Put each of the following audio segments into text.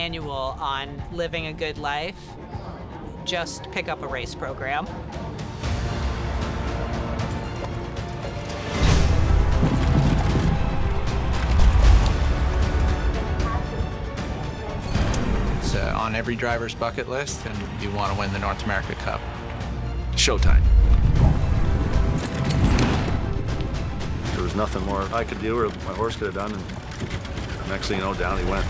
manual on living a good life, just pick up a race program. It's on every driver's bucket list, and you want to win the North America Cup. Showtime. There was nothing more I could do or my horse could have done, and next thing you know, down he went.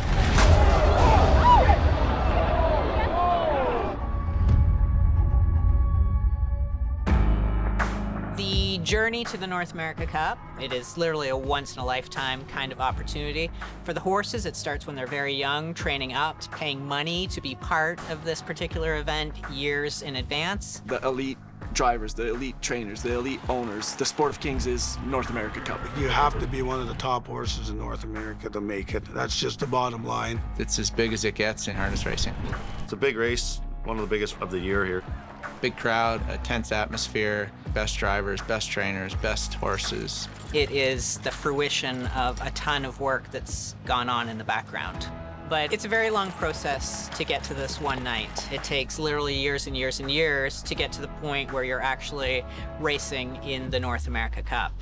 The journey to the North America Cup, it is literally a once-in-a-lifetime kind of opportunity. For the horses, it starts when they're very young, training up, paying money to be part of this particular event years in advance. The elite drivers, the elite trainers, the elite owners. The Sport of Kings is North America Cup. You have to be one of the top horses in North America to make it. That's just the bottom line. It's as big as it gets in harness racing. It's a big race, one of the biggest of the year here. Big crowd, a tense atmosphere, best drivers, best trainers, best horses. It is the fruition of a ton of work that's gone on in the background. But it's a very long process to get to this one night. It takes literally years and years and years to get to the point where you're actually racing in the North America Cup.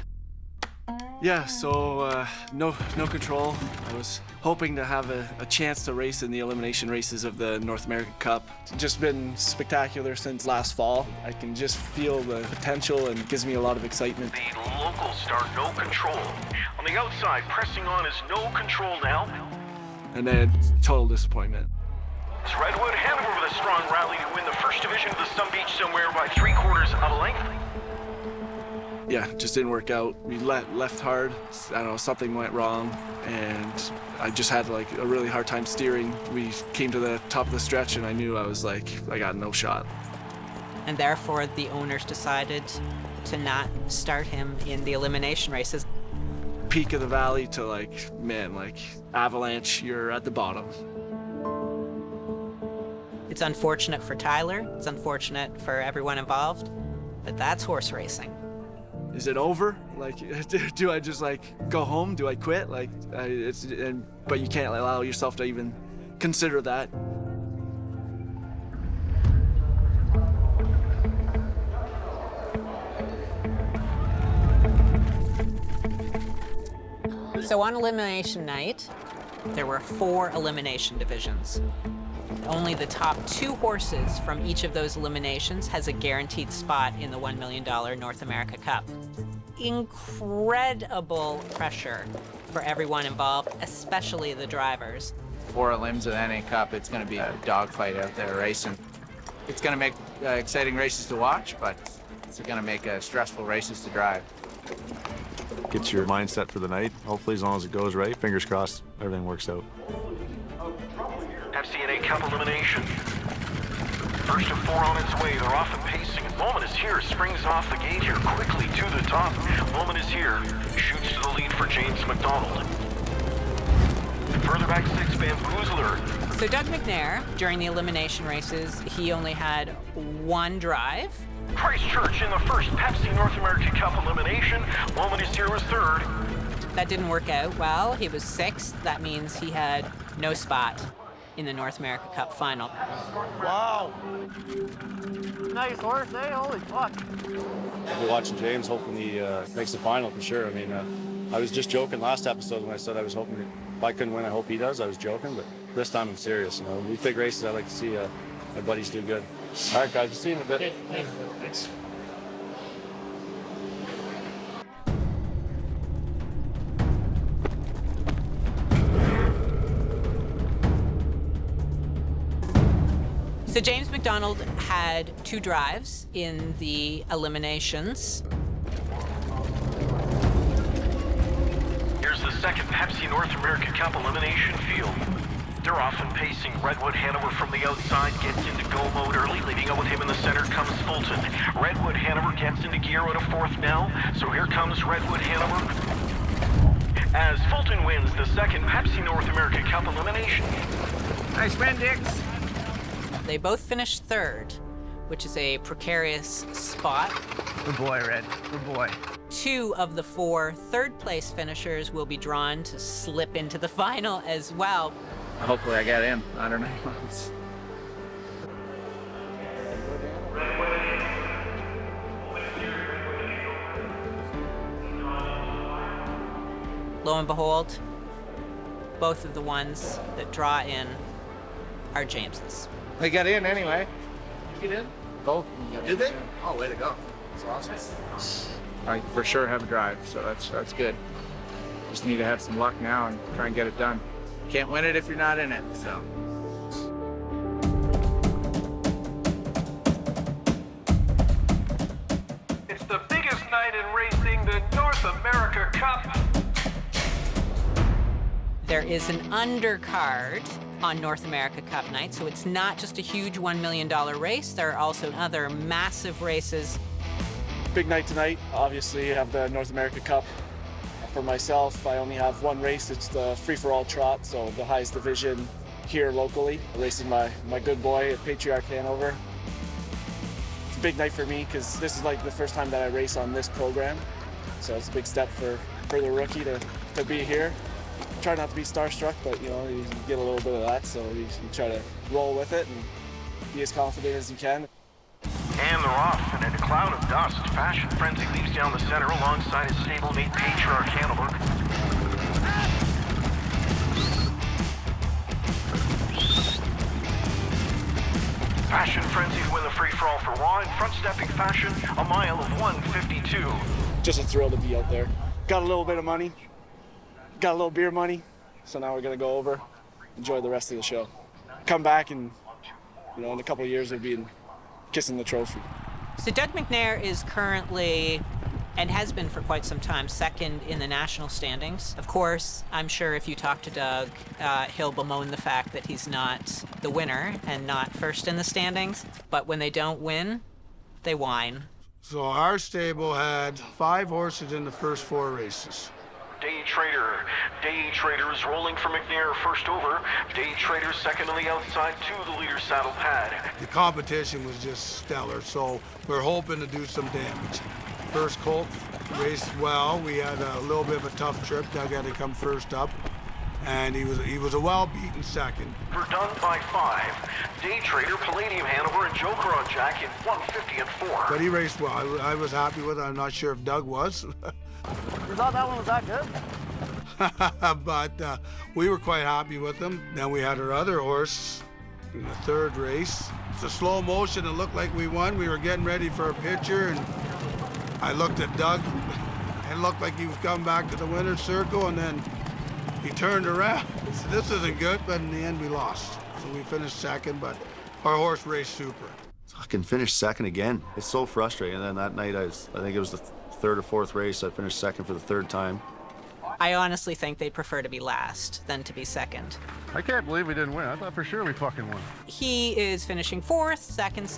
Yeah, so no control. I was hoping to have a chance to race in the elimination races of the North American Cup. It's just been spectacular since last fall. I can just feel the potential and it gives me a lot of excitement. The local star, No Control. On the outside, pressing on is No Control now. And then total disappointment. It's Redwood Hanover with a strong rally to win the first division of the Sun Beach somewhere by 3/4 of a length. Yeah, just didn't work out. We left hard. I don't know, something went wrong, and I just had like a really hard time steering. We came to the top of the stretch, and I knew I was like, I got no shot. And therefore, the owners decided to not start him in the elimination races. Peak of the valley to like, man, like avalanche, you're at the bottom. It's unfortunate for Tyler. It's unfortunate for everyone involved, but that's horse racing. Is it over? Like, do I just like go home? Do I quit? Like, but you can't allow yourself to even consider that. So on elimination night, there were 4 elimination divisions. Only the top 2 horses from each of those eliminations has a guaranteed spot in the $1 million North America Cup. Incredible pressure for everyone involved, especially the drivers. 4 elims of the NA Cup, it's going to be a dogfight out there racing. It's going to make exciting races to watch, but it's going to make stressful races to drive. Gets your mindset for the night. Hopefully, as long as it goes right, fingers crossed, everything works out. FCNA Cup elimination. First of 4 on its way. They're off and pacing. Moment is here. Springs off the gate here quickly to the top. Moment is here. Shoots to the lead for James McDonald. Further back 6, Bamboozler. So Doug McNair, during the elimination races, he only had 1 drive. Christchurch in the first Pepsi North America Cup elimination. Moment is here was 3rd. That didn't work out well. He was 6th. That means he had no spot in the North America Cup final. Wow. Nice horse, eh? Holy fuck. I've been watching James, hoping he makes the final for sure. I mean, I was just joking last episode when I said I was hoping if I couldn't win, I hope he does. I was joking, but this time I'm serious. You know, these big races, I like to see my buddies do good. All right, guys, we'll see you in a bit. Thanks. So James McDonald had 2 drives in the eliminations. Here's the second Pepsi North America Cup elimination field. They're off and pacing. Redwood Hanover from the outside gets into go mode early. Leading out with him in the center comes Fulton. Redwood Hanover gets into gear out of 4th now. So here comes Redwood Hanover. As Fulton wins the second Pepsi North America Cup elimination. Nice win, Dix. They both finished 3rd, which is a precarious spot. Good boy, Red. Good boy. 2 of the 4 third-place finishers will be drawn to slip into the final as well. Hopefully I get in. I don't know. Lo and behold, both of the ones that draw in are James's. They got in anyway. You did? Both. Did they? Oh, way to go. That's awesome. I for sure have a drive, so that's good. Just need to have some luck now and try and get it done. Can't win it if you're not in it, so. It's the biggest night in racing, the North America Cup. There is an undercard on North America Cup night, so it's not just a huge $1 million race. There are also other massive races. Big night tonight. Obviously, you have the North America Cup. For myself, I only have one race. It's the free-for-all trot, so the highest division here locally. Racing my good boy at Patriarch Hanover. It's a big night for me because this is like the first time that I race on this program. So it's a big step for the rookie to be here. Try not to be starstruck, but you know, you get a little bit of that, so you try to roll with it and be as confident as you can. And they're off, and in a cloud of dust, Fashion Frenzy leaves down the center alongside his stablemate Patriarch Hanover. Fashion Frenzy win the free-for-all for Raw in front-stepping fashion, a mile of 1:52. Just a thrill to be out there. Got a little bit of money, got a little beer money, so now we're gonna go over, enjoy the rest of the show. Come back and, you know, in a couple of years we'll be kissing the trophy. So Doug McNair is currently, and has been for quite some time, second in the national standings. Of course, I'm sure if you talk to Doug, he'll bemoan the fact that he's not the winner and not first in the standings. But when they don't win, they whine. So our stable had 5 horses in the first 4 races. Day Trader is rolling for McNair first over. Day Trader second on the outside to the leader saddle pad. The competition was just stellar, so we're hoping to do some damage. First colt raced well. We had a little bit of a tough trip. Doug had to come first up, and he was a well-beaten second. We're done by 5. Day Trader, Palladium Hanover, and Joker on Jack in 1:50 and 4. But he raced well. I was happy with it. I'm not sure if Doug was. You thought that one was that good? But we were quite happy with him. Then we had our other horse in the 3rd race. It's a slow motion. It looked like we won. We were getting ready for a picture, and I looked at Doug. It looked like he was coming back to the winner's circle, and then he turned around. So this isn't good, but in the end we lost. So we finished second, but our horse raced super. Fucking finished second again. It's so frustrating. And then that night, I think it was the 3rd or 4th race, I finished second for the 3rd time. I honestly think they'd prefer to be last than to be second. I can't believe we didn't win. I thought for sure we fucking won. He is finishing 4th, second,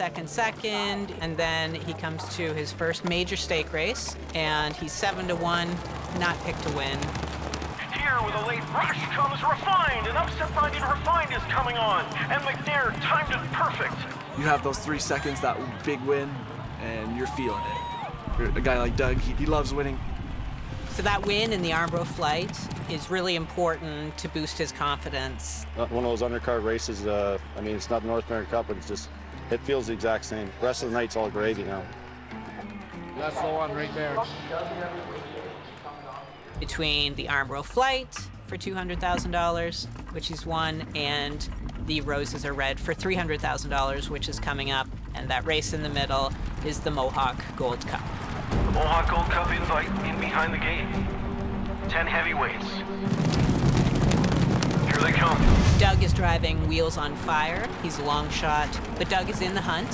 and then he comes to his first major stake race, and he's 7-1, not picked to win. Here with a late rush comes Refined. An upset-minded Refined is coming on, and McNair timed it perfect. You have those 3 seconds, that big win, and you're feeling it. A guy like Doug, he loves winning. So that win in the Armbro flight is really important to boost his confidence. One of those undercard races, I mean, it's not the North American Cup, but it's just, it feels the exact same. The rest of the night's all gravy now. That's the one right there. Between the Armbro flight for $200,000, which he's won, and the Roses Are Red for $300,000, which is coming up. And that race in the middle is the Mohawk Gold Cup. The Mohawk Gold Cup invite in behind the gate. 10 heavyweights. Here they come. Doug is driving Wheels on Fire. He's a long shot, but Doug is in the hunt,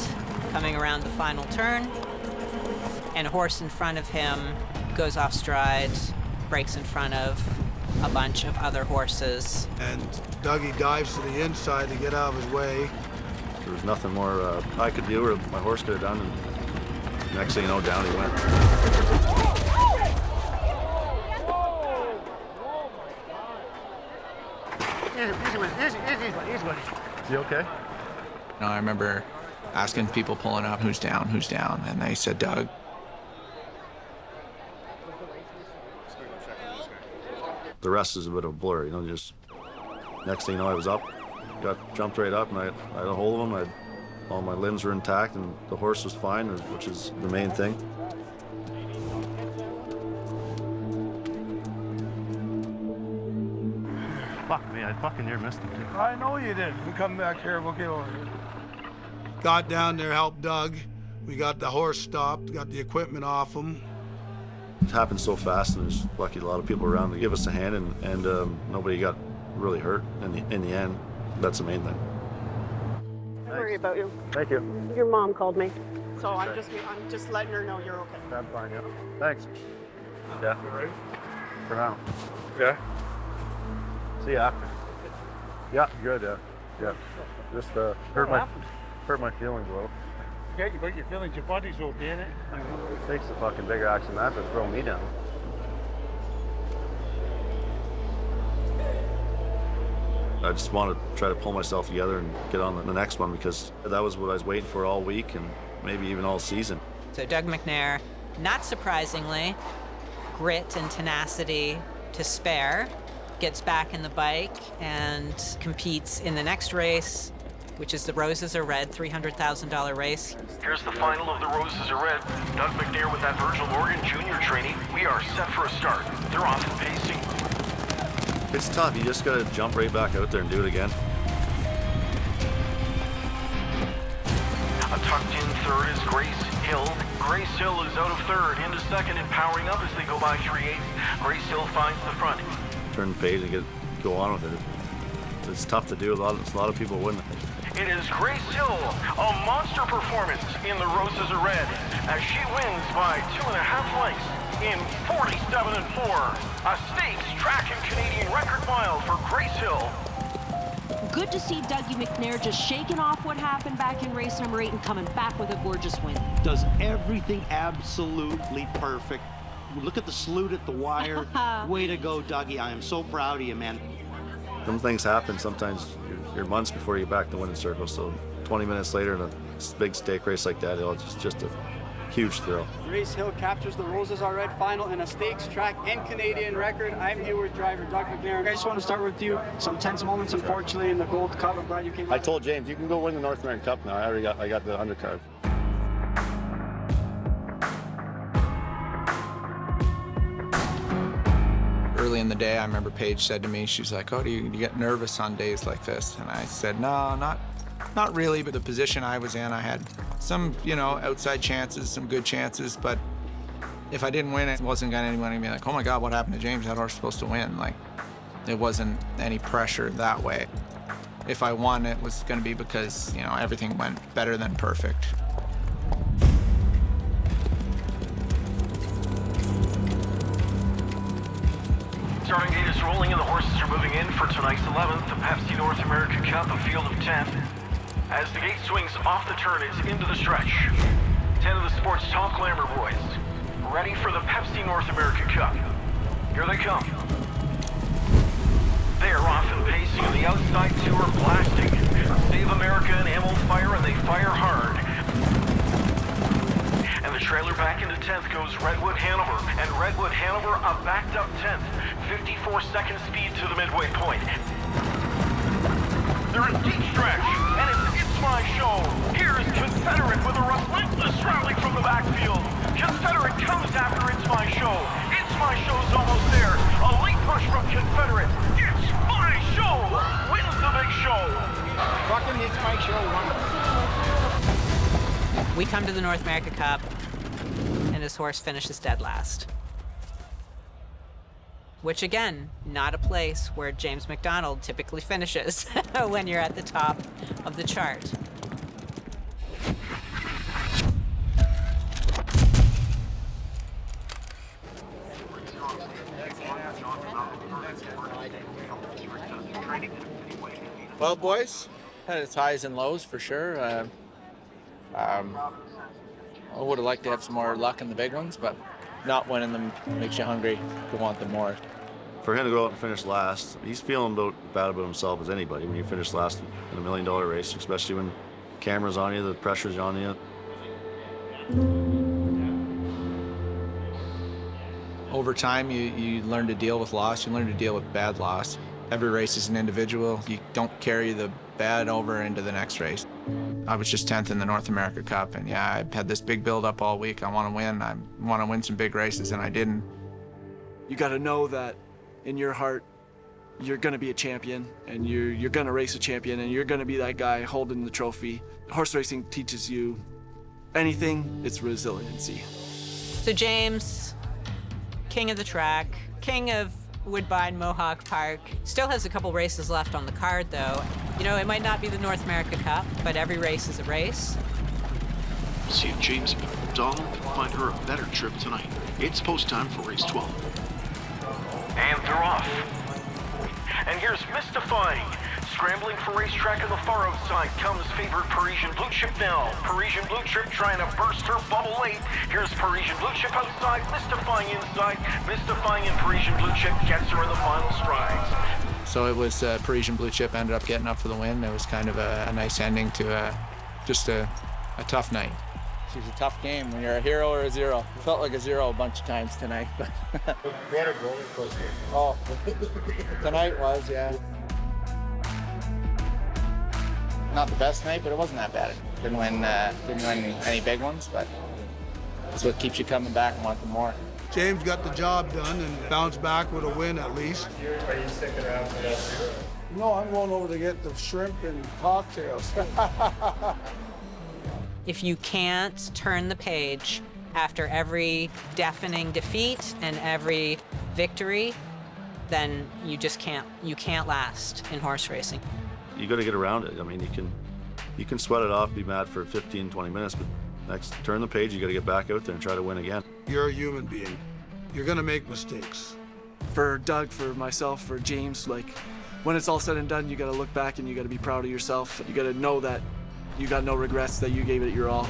coming around the final turn. And a horse in front of him goes off stride, breaks in front of a bunch of other horses. And Dougie dives to the inside to get out of his way. There was nothing more I could do or my horse could have done, and next thing you know, down he went. Easy one. You okay? No, I remember asking people pulling up, who's down, and they said Doug. The rest is a bit of a blur, you know, just Next thing you know, I was up, jumped right up, and I had a hold of him. All my limbs were intact, and the horse was fine, which is the main thing. Fuck me, I fucking near missed him too. I know you did. We come back here, we'll get over here. Got down there, helped Doug. We got the horse stopped, got the equipment off him. It happened so fast, and there's lucky a lot of people around to give us a hand, and nobody got really hurt in the end. That's the main thing. Don't worry about you. Thank you. Your mom called me, so I'm just letting her know you're okay. I'm fine, yeah. Thanks. Yeah. You ready? For now. Yeah. See you after. Yeah, good, yeah. Yeah. Just hurt my feelings a little. Okay, but your feelings, your body's okay, innit? It takes a fucking bigger action than that to throw me down. I just want to try to pull myself together and get on the next one, because that was what I was waiting for all week and maybe even all season. So Doug McNair, not surprisingly, grit and tenacity to spare, gets back in the bike and competes in the next race, which is the Roses Are Red $300,000 race. Here's the final of the Roses Are Red. Doug McNair with that Virgil Morgan Jr. training. We are set for a start. They're off and pacing. It's tough. You just got to jump right back out there and do it again. A tucked in third is Grace Hill. Grace Hill is out of third, into second and powering up as they go by 3/8. Grace Hill finds the front. Turn the page and go on with it. It's tough to do. A lot of people wouldn't. It is Grace Hill, a monster performance in the Roses Are Red, as she wins by 2.5 lengths in 47-4. A stakes track and Canadian record mile for Grace Hill. Good to see Dougie McNair just shaking off what happened back in race number 8 and coming back with a gorgeous win. Does everything absolutely perfect. Look at the salute at the wire. Way to go, Dougie. I am so proud of you, man. Some things happen. Sometimes you're months before you get back to the winning circle. So 20 minutes later in a big stake race like that, it's just a huge thrill. Grace Hill captures the Roses Are Red final in a stakes track and Canadian record. I'm here with driver Doug McNair. I just want to start with you. Some tense moments, unfortunately, in the Gold Cup. I'm glad you came. I told James, you can go win the North American Cup now. I got the undercard. Early in the day, I remember Paige said to me, she's like, "Oh, do you get nervous on days like this?" And I said, "No, not really, but the position I was in, I had some, outside chances, some good chances, but if I didn't win, it wasn't gonna anyone to be like, oh my God, what happened to James? That horse was supposed to win." Like, it wasn't any pressure that way. If I won, it was gonna be because, everything went better than perfect. Starting gate is rolling and the horses are moving in for tonight's 11th, the Pepsi North America Cup, a field of 10. As the gate swings off the turn, it's into the stretch. 10 of the sport's top glamour boys, ready for the Pepsi North America Cup. Here they come. They are off and pacing, and the outside two are blasting. Save America and Amel fire, and they fire hard. And the trailer back into 10th goes Redwood Hanover, and Redwood Hanover a backed up 10th, 54-second speed to the midway point. They're in deep stretch, and it's my show. Here's Confederate with a relentless rally from the backfield. Confederate comes after It's My Show. It's My Show's almost there. A late push from Confederate. It's My Show wins the big show. Fucking It's My Show won. We come to the North America Cup, and his horse finishes dead last. Which, again, not a place where James McDonald typically finishes when you're at the top of the chart. Well, boys, had its highs and lows for sure. I would have liked to have some more luck in the big ones, but not winning them makes you hungry to want them more. For him to go out and finish last, he's feeling bad about himself as anybody when you finish last in a $1 million race, especially when camera's on you, the pressure's on you. Over time, you learn to deal with loss, you learn to deal with bad loss. Every race is an individual. You don't carry the bad over into the next race. I was just 10th in the North America Cup, and yeah, I had this big build-up all week. I want to win. I want to win some big races, and I didn't. You got to know that in your heart, you're going to be a champion, and you're going to race a champion, and you're going to be that guy holding the trophy. Horse racing teaches you anything, it's resiliency. So James, king of the track, king of Woodbine Mohawk Park, still has a couple races left on the card though. You know, it might not be the North America Cup, but every race is a race. See if James McDonald can find her a better trip tonight. It's post time for race 12. And they're off. And here's Mystifying. Scrambling for racetrack on the far outside comes favored Parisian Blue Chip now. Parisian Blue Chip trying to burst her bubble late. Here's Parisian Blue Chip outside, Mystifying inside. Mystifying and Parisian Blue Chip gets her in the final strides. So it was Parisian Blue Chip ended up getting up for the win. It was kind of a nice ending to just a tough night. She's a tough game when you're a hero or a zero. Felt like a zero a bunch of times tonight, but oh, tonight was, yeah. Not the best night, but it wasn't that bad. Didn't win any big ones, but that's what keeps you coming back and wanting more. James got the job done and bounced back with a win at least. Are you sticking around for that? No, I'm going over to get the shrimp and cocktails. If you can't turn the page after every deafening defeat and every victory, then you can't last in horse racing. You got to get around it. I mean, you can sweat it off, be mad for 15, 20 minutes, but next, turn the page, you got to get back out there and try to win again. You're a human being. You're going to make mistakes. For Doug, for myself, for James, like, when it's all said and done, you got to look back and you got to be proud of yourself. You got to know that you got no regrets, that you gave it your all.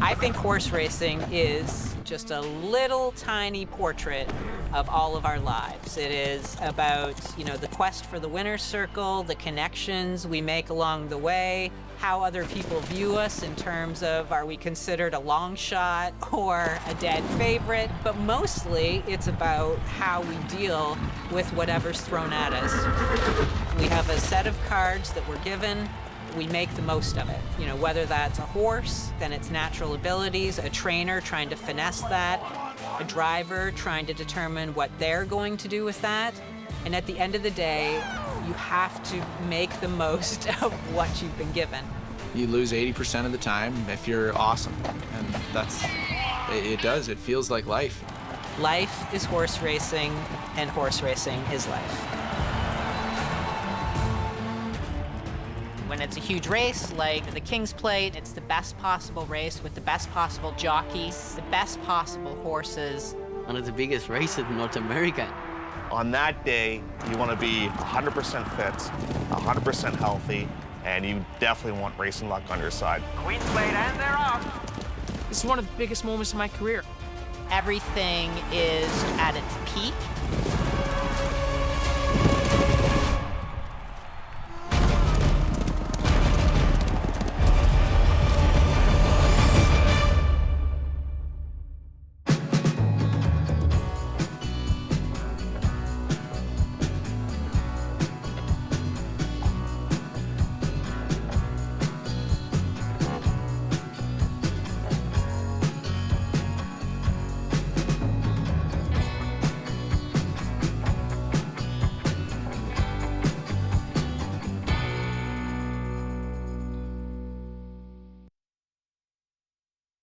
I think horse racing is just a little tiny portrait of all of our lives. It is about, the quest for the winner's circle, the connections we make along the way, how other people view us in terms of are we considered a long shot or a dead favorite, but mostly it's about how we deal with whatever's thrown at us. We have a set of cards that we're given. We make the most of it. Whether that's a horse, then its natural abilities, a trainer trying to finesse that, a driver trying to determine what they're going to do with that. And at the end of the day, you have to make the most of what you've been given. You lose 80% of the time if you're awesome, and it feels like life. Life is horse racing, and horse racing is life. When it's a huge race like the King's Plate, it's the best possible race with the best possible jockeys, the best possible horses. One of the biggest races in North America. On that day, you want to be 100% fit, 100% healthy, and you definitely want racing luck on your side. Queen's Plate, and they're off. This is one of the biggest moments of my career. Everything is at its peak.